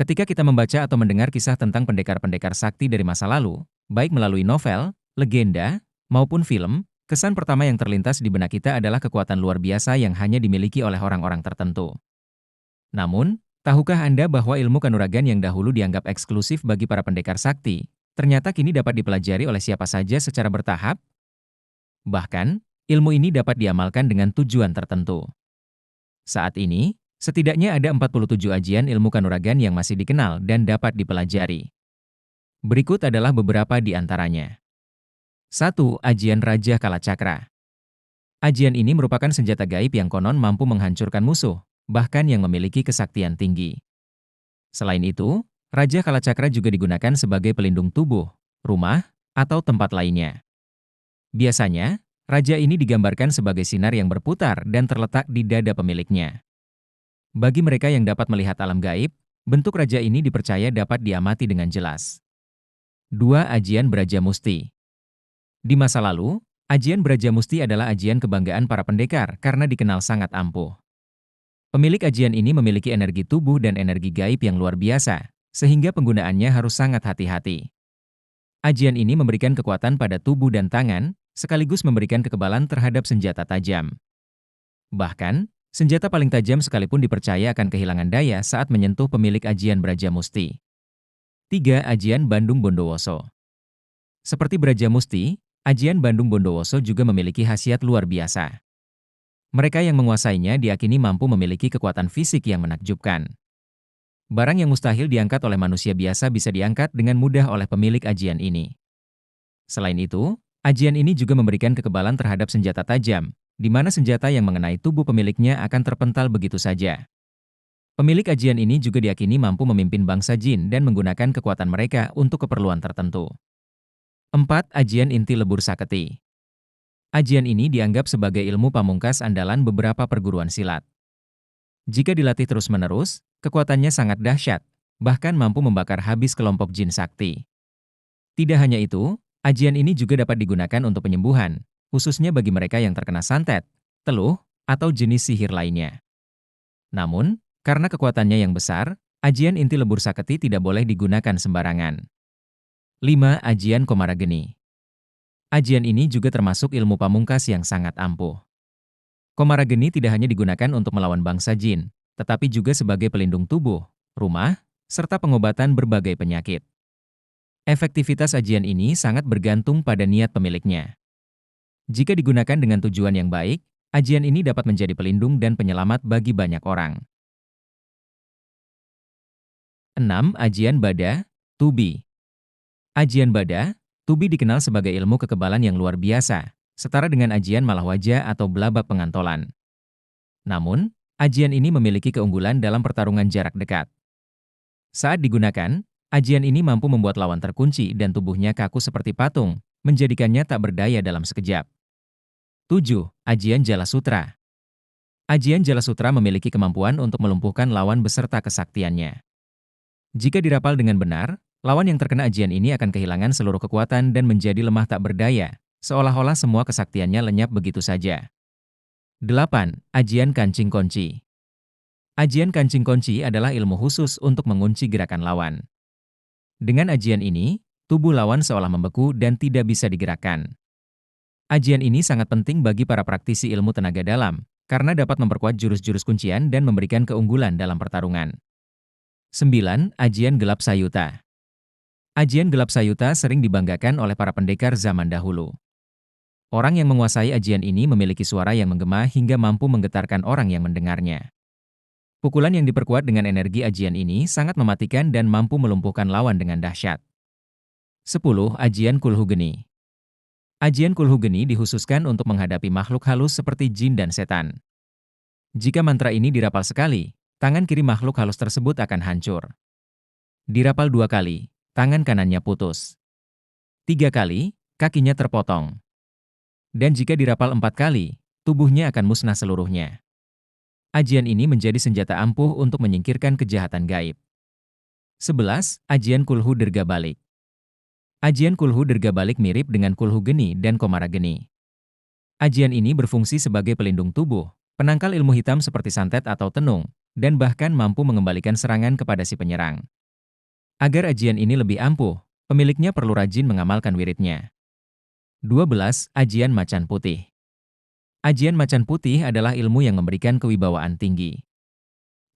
Ketika kita membaca atau mendengar kisah tentang pendekar-pendekar sakti dari masa lalu, baik melalui novel, legenda, maupun film, kesan pertama yang terlintas di benak kita adalah kekuatan luar biasa yang hanya dimiliki oleh orang-orang tertentu. Namun, tahukah Anda bahwa ilmu kanuragan yang dahulu dianggap eksklusif bagi para pendekar sakti, ternyata kini dapat dipelajari oleh siapa saja secara bertahap? Bahkan, ilmu ini dapat diamalkan dengan tujuan tertentu. Saat ini, setidaknya ada 47 ajian ilmu kanuragan yang masih dikenal dan dapat dipelajari. Berikut adalah beberapa di antaranya. 1. Ajian Raja Kalacakra. Ajian ini merupakan senjata gaib yang konon mampu menghancurkan musuh, bahkan yang memiliki kesaktian tinggi. Selain itu, Raja Kalacakra juga digunakan sebagai pelindung tubuh, rumah, atau tempat lainnya. Biasanya, raja ini digambarkan sebagai sinar yang berputar dan terletak di dada pemiliknya. Bagi mereka yang dapat melihat alam gaib, bentuk raja ini dipercaya dapat diamati dengan jelas. 2. Ajian Brajamusti. Di masa lalu, ajian Brajamusti adalah ajian kebanggaan para pendekar karena dikenal sangat ampuh. Pemilik ajian ini memiliki energi tubuh dan energi gaib yang luar biasa, sehingga penggunaannya harus sangat hati-hati. Ajian ini memberikan kekuatan pada tubuh dan tangan, sekaligus memberikan kekebalan terhadap senjata tajam. Bahkan, senjata paling tajam sekalipun dipercaya akan kehilangan daya saat menyentuh pemilik ajian Brajamusti. 3. Ajian Bandung Bondowoso. Seperti Brajamusti, ajian Bandung Bondowoso juga memiliki khasiat luar biasa. Mereka yang menguasainya diyakini mampu memiliki kekuatan fisik yang menakjubkan. Barang yang mustahil diangkat oleh manusia biasa bisa diangkat dengan mudah oleh pemilik ajian ini. Selain itu, ajian ini juga memberikan kekebalan terhadap senjata tajam, di mana senjata yang mengenai tubuh pemiliknya akan terpental begitu saja. Pemilik ajian ini juga diyakini mampu memimpin bangsa jin dan menggunakan kekuatan mereka untuk keperluan tertentu. 4. Ajian Inti Lebur Saketi. Ajian ini dianggap sebagai ilmu pamungkas andalan beberapa perguruan silat. Jika dilatih terus-menerus, kekuatannya sangat dahsyat, bahkan mampu membakar habis kelompok jin sakti. Tidak hanya itu, ajian ini juga dapat digunakan untuk penyembuhan, khususnya bagi mereka yang terkena santet, teluh, atau jenis sihir lainnya. Namun, karena kekuatannya yang besar, ajian Inti Lebur Saketi tidak boleh digunakan sembarangan. 5. Ajian Komarageni. Ajian ini juga termasuk ilmu pamungkas yang sangat ampuh. Komarageni tidak hanya digunakan untuk melawan bangsa jin, tetapi juga sebagai pelindung tubuh, rumah, serta pengobatan berbagai penyakit. Efektivitas ajian ini sangat bergantung pada niat pemiliknya. Jika digunakan dengan tujuan yang baik, ajian ini dapat menjadi pelindung dan penyelamat bagi banyak orang. 6. Ajian Bada, Tubi. Ajian Bada, Tubi dikenal sebagai ilmu kekebalan yang luar biasa, setara dengan ajian Malahwaja atau Belabak Pengantolan. Namun, ajian ini memiliki keunggulan dalam pertarungan jarak dekat. Saat digunakan, ajian ini mampu membuat lawan terkunci dan tubuhnya kaku seperti patung, menjadikannya tak berdaya dalam sekejap. 7. Ajian Jalasutra. Ajian Jalasutra memiliki kemampuan untuk melumpuhkan lawan beserta kesaktiannya. Jika dirapal dengan benar, lawan yang terkena ajian ini akan kehilangan seluruh kekuatan dan menjadi lemah tak berdaya, seolah-olah semua kesaktiannya lenyap begitu saja. 8. Ajian Kancing Kunci. Ajian Kancing Kunci adalah ilmu khusus untuk mengunci gerakan lawan. Dengan ajian ini, tubuh lawan seolah membeku dan tidak bisa digerakkan. Ajian ini sangat penting bagi para praktisi ilmu tenaga dalam, karena dapat memperkuat jurus-jurus kuncian dan memberikan keunggulan dalam pertarungan. 9. Ajian Gelap Sayuta. Ajian Gelap Sayuta sering dibanggakan oleh para pendekar zaman dahulu. Orang yang menguasai ajian ini memiliki suara yang menggema hingga mampu menggetarkan orang yang mendengarnya. Pukulan yang diperkuat dengan energi ajian ini sangat mematikan dan mampu melumpuhkan lawan dengan dahsyat. 10. Ajian Kulhugeni. Ajian Kulhugeni dikhususkan untuk menghadapi makhluk halus seperti jin dan setan. Jika mantra ini dirapal sekali, tangan kiri makhluk halus tersebut akan hancur. Dirapal 2 kali, tangan kanannya putus. 3 kali, kakinya terpotong. Dan jika dirapal 4 kali, tubuhnya akan musnah seluruhnya. Ajian ini menjadi senjata ampuh untuk menyingkirkan kejahatan gaib. 11. Ajian Kulhu Dirgabalik. Ajian Kulhu Dirgabalik mirip dengan Kulhugeni dan Komarageni. Ajian ini berfungsi sebagai pelindung tubuh, penangkal ilmu hitam seperti santet atau tenung, dan bahkan mampu mengembalikan serangan kepada si penyerang. Agar ajian ini lebih ampuh, pemiliknya perlu rajin mengamalkan wiridnya. 12. Ajian Macan Putih. Ajian Macan Putih adalah ilmu yang memberikan kewibawaan tinggi.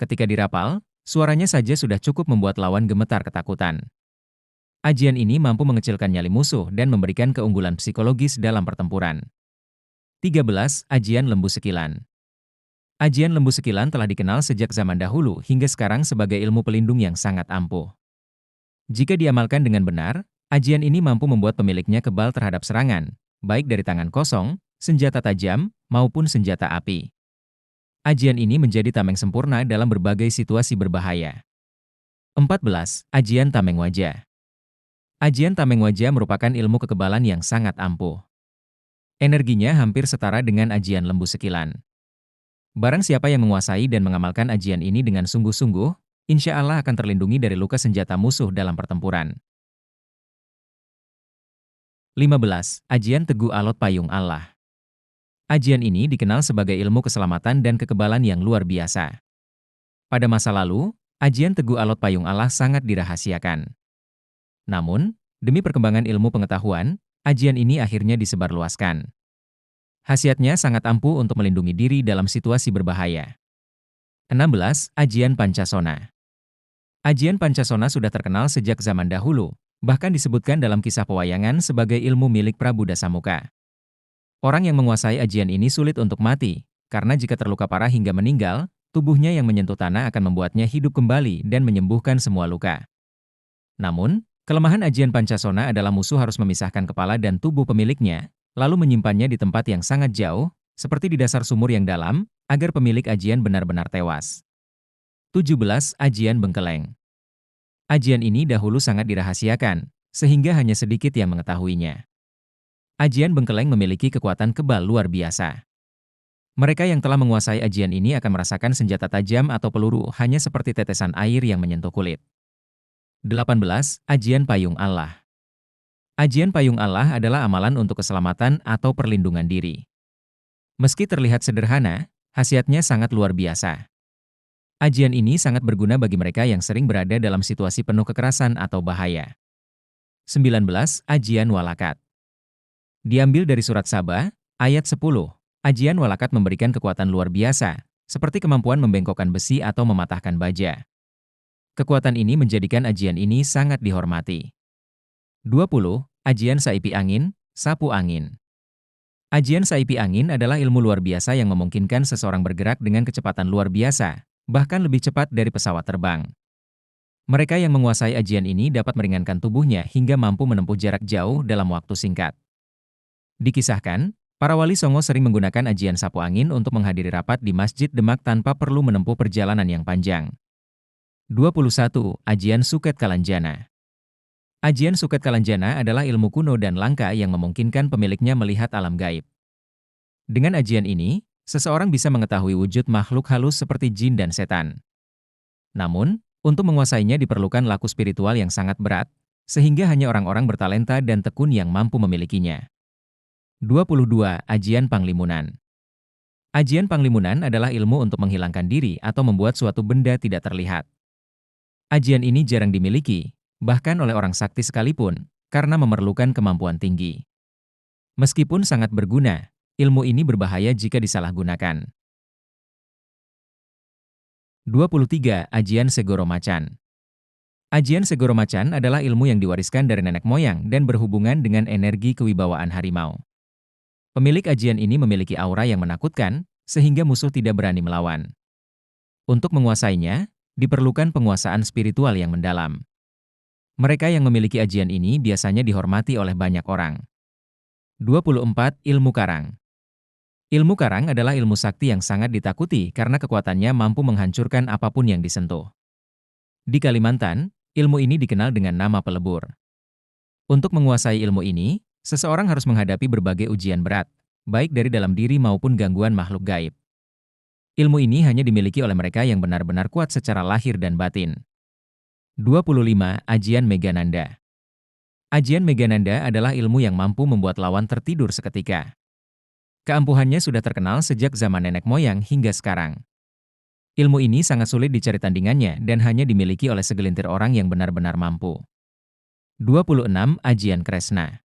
Ketika dirapal, suaranya saja sudah cukup membuat lawan gemetar ketakutan. Ajian ini mampu mengecilkan nyali musuh dan memberikan keunggulan psikologis dalam pertempuran. 13. Ajian Lembu Sekilan. Ajian Lembu Sekilan telah dikenal sejak zaman dahulu hingga sekarang sebagai ilmu pelindung yang sangat ampuh. Jika diamalkan dengan benar, ajian ini mampu membuat pemiliknya kebal terhadap serangan, baik dari tangan kosong, senjata tajam, maupun senjata api. Ajian ini menjadi tameng sempurna dalam berbagai situasi berbahaya. 14. Ajian Tameng Wajah. Ajian Tameng Wajah merupakan ilmu kekebalan yang sangat ampuh. Energinya hampir setara dengan ajian Lembu Sekilan. Barang siapa yang menguasai dan mengamalkan ajian ini dengan sungguh-sungguh, insya Allah akan terlindungi dari luka senjata musuh dalam pertempuran. 15. Ajian Teguh Alot Payung Allah. Ajian ini dikenal sebagai ilmu keselamatan dan kekebalan yang luar biasa. Pada masa lalu, ajian Teguh Alot Payung Allah sangat dirahasiakan. Namun, demi perkembangan ilmu pengetahuan, ajian ini akhirnya disebarluaskan. Khasiatnya sangat ampuh untuk melindungi diri dalam situasi berbahaya. 16. Ajian Pancasona. Ajian Pancasona sudah terkenal sejak zaman dahulu, bahkan disebutkan dalam kisah pewayangan sebagai ilmu milik Prabu Dasamuka. Orang yang menguasai ajian ini sulit untuk mati, karena jika terluka parah hingga meninggal, tubuhnya yang menyentuh tanah akan membuatnya hidup kembali dan menyembuhkan semua luka. Namun, kelemahan ajian Pancasona adalah musuh harus memisahkan kepala dan tubuh pemiliknya, lalu menyimpannya di tempat yang sangat jauh, seperti di dasar sumur yang dalam, agar pemilik ajian benar-benar tewas. 17. Ajian Bengkeleng. Ajian ini dahulu sangat dirahasiakan, sehingga hanya sedikit yang mengetahuinya. Ajian Bengkeleng memiliki kekuatan kebal luar biasa. Mereka yang telah menguasai ajian ini akan merasakan senjata tajam atau peluru hanya seperti tetesan air yang menyentuh kulit. 18. Ajian Payung Allah. Ajian Payung Allah adalah amalan untuk keselamatan atau perlindungan diri. Meski terlihat sederhana, khasiatnya sangat luar biasa. Ajian ini sangat berguna bagi mereka yang sering berada dalam situasi penuh kekerasan atau bahaya. 19. Ajian Walakat. Diambil dari surat Saba, ayat 10. Ajian Walakat memberikan kekuatan luar biasa, seperti kemampuan membengkokkan besi atau mematahkan baja. Kekuatan ini menjadikan ajian ini sangat dihormati. 20. Ajian Saipi Angin, Sapu Angin. Ajian Saipi Angin adalah ilmu luar biasa yang memungkinkan seseorang bergerak dengan kecepatan luar biasa, bahkan lebih cepat dari pesawat terbang. Mereka yang menguasai ajian ini dapat meringankan tubuhnya hingga mampu menempuh jarak jauh dalam waktu singkat. Dikisahkan, para wali Songo sering menggunakan ajian sapu angin untuk menghadiri rapat di Masjid Demak tanpa perlu menempuh perjalanan yang panjang. 21. Ajian Suket Kalanjana. Ajian Suket Kalanjana adalah ilmu kuno dan langka yang memungkinkan pemiliknya melihat alam gaib. Dengan ajian ini, seseorang bisa mengetahui wujud makhluk halus seperti jin dan setan. Namun, untuk menguasainya diperlukan laku spiritual yang sangat berat, sehingga hanya orang-orang bertalenta dan tekun yang mampu memilikinya. 22. Ajian Panglimunan. Ajian Panglimunan adalah ilmu untuk menghilangkan diri atau membuat suatu benda tidak terlihat. Ajian ini jarang dimiliki, bahkan oleh orang sakti sekalipun, karena memerlukan kemampuan tinggi. Meskipun sangat berguna, ilmu ini berbahaya jika disalahgunakan. 23. Ajian Segoro Macan. Ajian Segoro Macan adalah ilmu yang diwariskan dari nenek moyang dan berhubungan dengan energi kewibawaan harimau. Pemilik ajian ini memiliki aura yang menakutkan, sehingga musuh tidak berani melawan. Untuk menguasainya, diperlukan penguasaan spiritual yang mendalam. Mereka yang memiliki ajian ini biasanya dihormati oleh banyak orang. 24. Ilmu Karang. Ilmu karang adalah ilmu sakti yang sangat ditakuti karena kekuatannya mampu menghancurkan apapun yang disentuh. Di Kalimantan, ilmu ini dikenal dengan nama pelebur. Untuk menguasai ilmu ini, seseorang harus menghadapi berbagai ujian berat, baik dari dalam diri maupun gangguan makhluk gaib. Ilmu ini hanya dimiliki oleh mereka yang benar-benar kuat secara lahir dan batin. 25. Ajian Megananda. Ajian Megananda adalah ilmu yang mampu membuat lawan tertidur seketika. Keampuhannya sudah terkenal sejak zaman nenek moyang hingga sekarang. Ilmu ini sangat sulit dicari tandingannya dan hanya dimiliki oleh segelintir orang yang benar-benar mampu. 26. Ajian Kresna.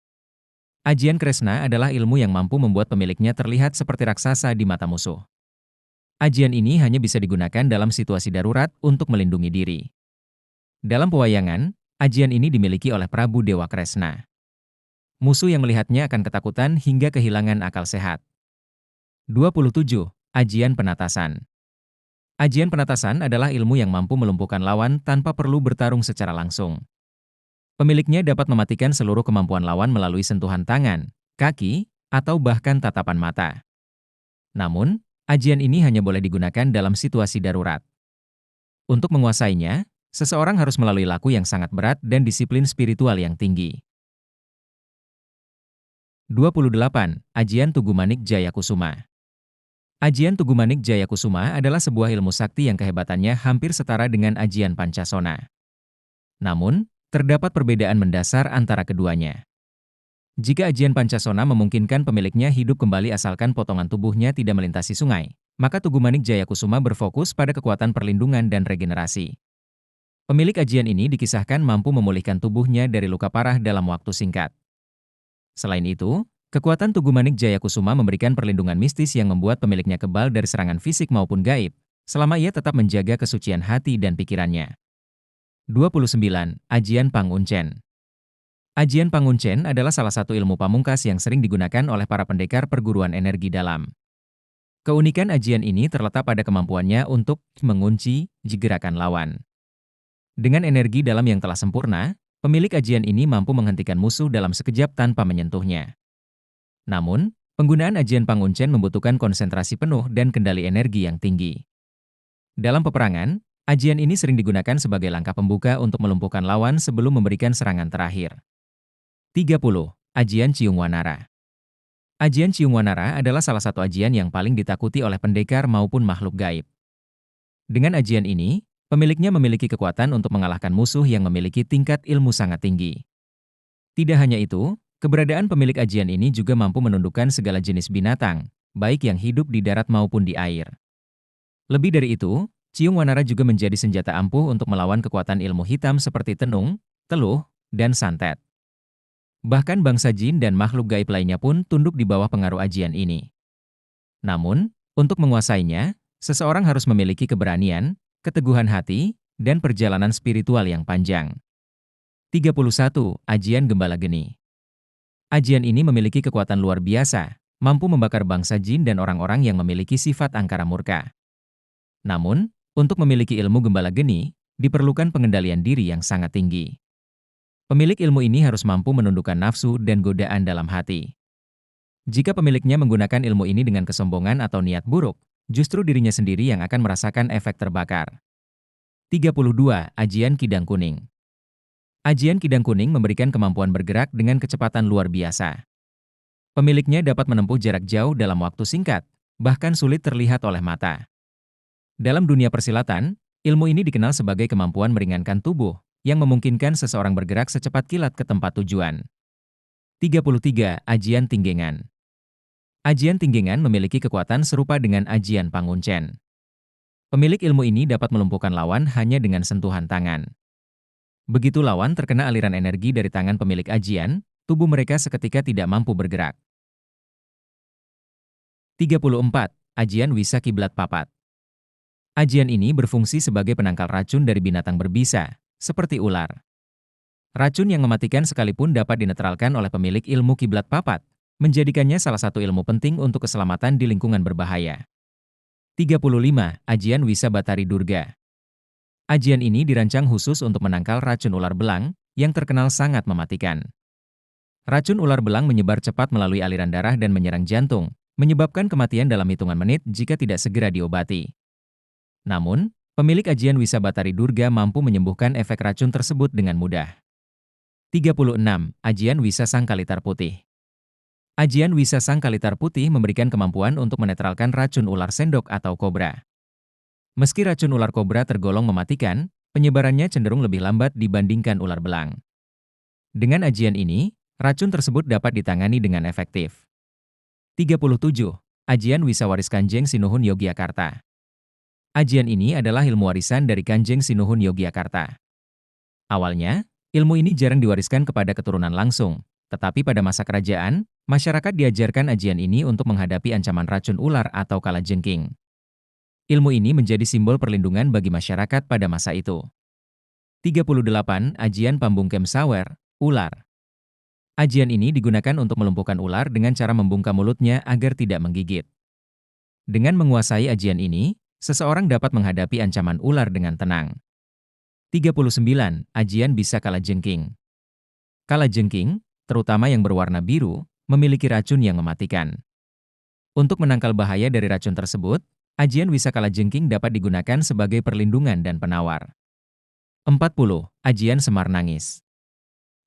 Ajian Kresna adalah ilmu yang mampu membuat pemiliknya terlihat seperti raksasa di mata musuh. Ajian ini hanya bisa digunakan dalam situasi darurat untuk melindungi diri. Dalam pewayangan, ajian ini dimiliki oleh Prabu Dewa Kresna. Musuh yang melihatnya akan ketakutan hingga kehilangan akal sehat. 27. Ajian Penatasan. Ajian penatasan adalah ilmu yang mampu melumpuhkan lawan tanpa perlu bertarung secara langsung. Pemiliknya dapat mematikan seluruh kemampuan lawan melalui sentuhan tangan, kaki, atau bahkan tatapan mata. Namun, ajian ini hanya boleh digunakan dalam situasi darurat. Untuk menguasainya, seseorang harus melalui laku yang sangat berat dan disiplin spiritual yang tinggi. 28. Ajian Tugumanik Jayakusuma. Ajian Tugumanik Jayakusuma adalah sebuah ilmu sakti yang kehebatannya hampir setara dengan ajian Pancasona. Namun, terdapat perbedaan mendasar antara keduanya. Jika ajian Pancasona memungkinkan pemiliknya hidup kembali asalkan potongan tubuhnya tidak melintasi sungai, maka Tugumanik Jayakusuma berfokus pada kekuatan perlindungan dan regenerasi. Pemilik ajian ini dikisahkan mampu memulihkan tubuhnya dari luka parah dalam waktu singkat. Selain itu, kekuatan Tugumanik Jayakusuma memberikan perlindungan mistis yang membuat pemiliknya kebal dari serangan fisik maupun gaib, selama ia tetap menjaga kesucian hati dan pikirannya. 29. Ajian Panguncen. Ajian Panguncen adalah salah satu ilmu pamungkas yang sering digunakan oleh para pendekar perguruan energi dalam. Keunikan ajian ini terletak pada kemampuannya untuk mengunci gerakan lawan. Dengan energi dalam yang telah sempurna, pemilik ajian ini mampu menghentikan musuh dalam sekejap tanpa menyentuhnya. Namun, penggunaan ajian Panguncen membutuhkan konsentrasi penuh dan kendali energi yang tinggi. Dalam peperangan, ajian ini sering digunakan sebagai langkah pembuka untuk melumpuhkan lawan sebelum memberikan serangan terakhir. 30. Ajian Ciung Wanara. Ajian Ciung Wanara adalah salah satu ajian yang paling ditakuti oleh pendekar maupun makhluk gaib. Dengan ajian ini, pemiliknya memiliki kekuatan untuk mengalahkan musuh yang memiliki tingkat ilmu sangat tinggi. Tidak hanya itu, keberadaan pemilik ajian ini juga mampu menundukkan segala jenis binatang, baik yang hidup di darat maupun di air. Lebih dari itu, Ciung Wanara juga menjadi senjata ampuh untuk melawan kekuatan ilmu hitam seperti tenung, teluh, dan santet. Bahkan bangsa jin dan makhluk gaib lainnya pun tunduk di bawah pengaruh ajian ini. Namun, untuk menguasainya, seseorang harus memiliki keberanian, keteguhan hati, dan perjalanan spiritual yang panjang. 31. Ajian Gembala Geni. Ajian ini memiliki kekuatan luar biasa, mampu membakar bangsa jin dan orang-orang yang memiliki sifat angkara murka. Namun, untuk memiliki ilmu Gembala Geni, diperlukan pengendalian diri yang sangat tinggi. Pemilik ilmu ini harus mampu menundukkan nafsu dan godaan dalam hati. Jika pemiliknya menggunakan ilmu ini dengan kesombongan atau niat buruk, justru dirinya sendiri yang akan merasakan efek terbakar. 32. Ajian Kidang Kuning. Ajian Kidang Kuning memberikan kemampuan bergerak dengan kecepatan luar biasa. Pemiliknya dapat menempuh jarak jauh dalam waktu singkat, bahkan sulit terlihat oleh mata. Dalam dunia persilatan, ilmu ini dikenal sebagai kemampuan meringankan tubuh, yang memungkinkan seseorang bergerak secepat kilat ke tempat tujuan. 33. Ajian Tinggengan. Ajian Tinggengan memiliki kekuatan serupa dengan ajian Panguncen. Pemilik ilmu ini dapat melumpuhkan lawan hanya dengan sentuhan tangan. Begitu lawan terkena aliran energi dari tangan pemilik ajian, tubuh mereka seketika tidak mampu bergerak. 34. Ajian Wisa Kiblat Papat. Ajian ini berfungsi sebagai penangkal racun dari binatang berbisa, seperti ular. Racun yang mematikan sekalipun dapat dinetralkan oleh pemilik ilmu kiblat papat, menjadikannya salah satu ilmu penting untuk keselamatan di lingkungan berbahaya. 35. Ajian Wisa Batari Durga. Ajian ini dirancang khusus untuk menangkal racun ular belang, yang terkenal sangat mematikan. Racun ular belang menyebar cepat melalui aliran darah dan menyerang jantung, menyebabkan kematian dalam hitungan menit jika tidak segera diobati. Namun, pemilik ajian Wisa Batari Durga mampu menyembuhkan efek racun tersebut dengan mudah. 36. Ajian Wisa Sangkalitar Putih. Ajian Wisa Sangkalitar Putih memberikan kemampuan untuk menetralkan racun ular sendok atau kobra. Meski racun ular kobra tergolong mematikan, penyebarannya cenderung lebih lambat dibandingkan ular belang. Dengan ajian ini, racun tersebut dapat ditangani dengan efektif. 37. Ajian Wisa Waris Kanjeng Sinuhun Yogyakarta. Ajian ini adalah ilmu warisan dari Kanjeng Sinuhun Yogyakarta. Awalnya, ilmu ini jarang diwariskan kepada keturunan langsung, tetapi pada masa kerajaan, masyarakat diajarkan ajian ini untuk menghadapi ancaman racun ular atau kalajengking. Ilmu ini menjadi simbol perlindungan bagi masyarakat pada masa itu. 38. Ajian Pambungkem Sawer, ular. Ajian ini digunakan untuk melumpuhkan ular dengan cara membungkam mulutnya agar tidak menggigit. Dengan menguasai ajian ini, seseorang dapat menghadapi ancaman ular dengan tenang. 39. Ajian Bisa Kalajengking. Kalajengking, terutama yang berwarna biru, memiliki racun yang mematikan. Untuk menangkal bahaya dari racun tersebut, ajian Bisa Kalajengking dapat digunakan sebagai perlindungan dan penawar. 40. Ajian Semar Nangis.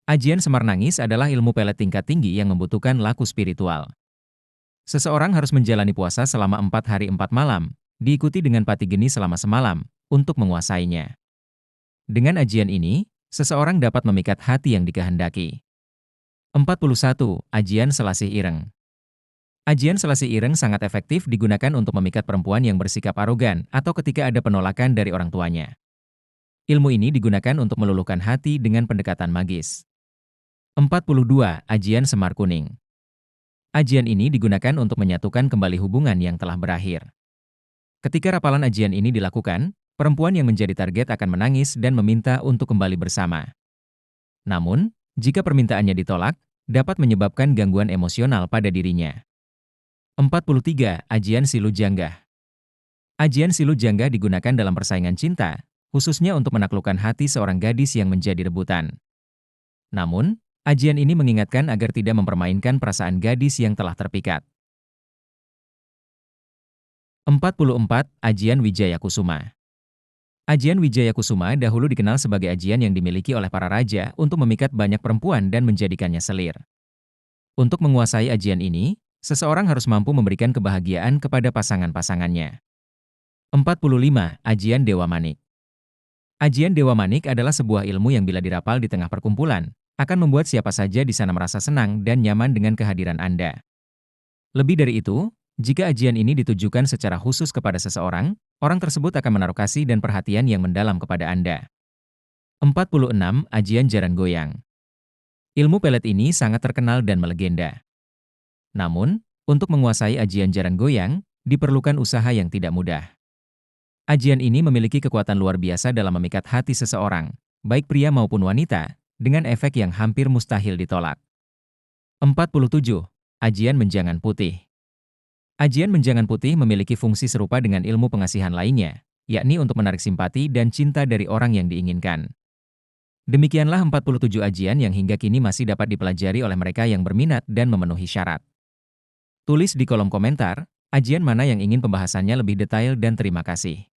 Ajian Semar Nangis adalah ilmu pelet tingkat tinggi yang membutuhkan laku spiritual. Seseorang harus menjalani puasa selama 4 hari 4 malam, diikuti dengan pati geni selama semalam, untuk menguasainya. Dengan ajian ini, seseorang dapat memikat hati yang dikehendaki. 41. Ajian Selasih Ireng. Ajian Selasih Ireng sangat efektif digunakan untuk memikat perempuan yang bersikap arogan atau ketika ada penolakan dari orang tuanya. Ilmu ini digunakan untuk meluluhkan hati dengan pendekatan magis. 42. Ajian Semar Kuning. Ajian ini digunakan untuk menyatukan kembali hubungan yang telah berakhir. Ketika rapalan ajian ini dilakukan, perempuan yang menjadi target akan menangis dan meminta untuk kembali bersama. Namun, jika permintaannya ditolak, dapat menyebabkan gangguan emosional pada dirinya. 43. Ajian Silu Janggah. Ajian Silu Janggah digunakan dalam persaingan cinta, khususnya untuk menaklukkan hati seorang gadis yang menjadi rebutan. Namun, ajian ini mengingatkan agar tidak mempermainkan perasaan gadis yang telah terpikat. 44. Ajian Wijaya Kusuma. Ajian Wijaya Kusuma dahulu dikenal sebagai ajian yang dimiliki oleh para raja untuk memikat banyak perempuan dan menjadikannya selir. Untuk menguasai ajian ini, seseorang harus mampu memberikan kebahagiaan kepada pasangan-pasangannya. 45. Ajian Dewa Manik. Ajian Dewa Manik adalah sebuah ilmu yang bila dirapal di tengah perkumpulan, akan membuat siapa saja di sana merasa senang dan nyaman dengan kehadiran Anda. Lebih dari itu, jika ajian ini ditujukan secara khusus kepada seseorang, orang tersebut akan menaruh kasih dan perhatian yang mendalam kepada Anda. 46. Ajian Jaran Goyang. Ilmu pelet ini sangat terkenal dan melegenda. Namun, untuk menguasai ajian jaran goyang, diperlukan usaha yang tidak mudah. Ajian ini memiliki kekuatan luar biasa dalam memikat hati seseorang, baik pria maupun wanita, dengan efek yang hampir mustahil ditolak. 47. Ajian Menjangan Putih. Ajian Menjangan Putih memiliki fungsi serupa dengan ilmu pengasihan lainnya, yakni untuk menarik simpati dan cinta dari orang yang diinginkan. Demikianlah 47 ajian yang hingga kini masih dapat dipelajari oleh mereka yang berminat dan memenuhi syarat. Tulis di kolom komentar, ajian mana yang ingin pembahasannya lebih detail dan terima kasih.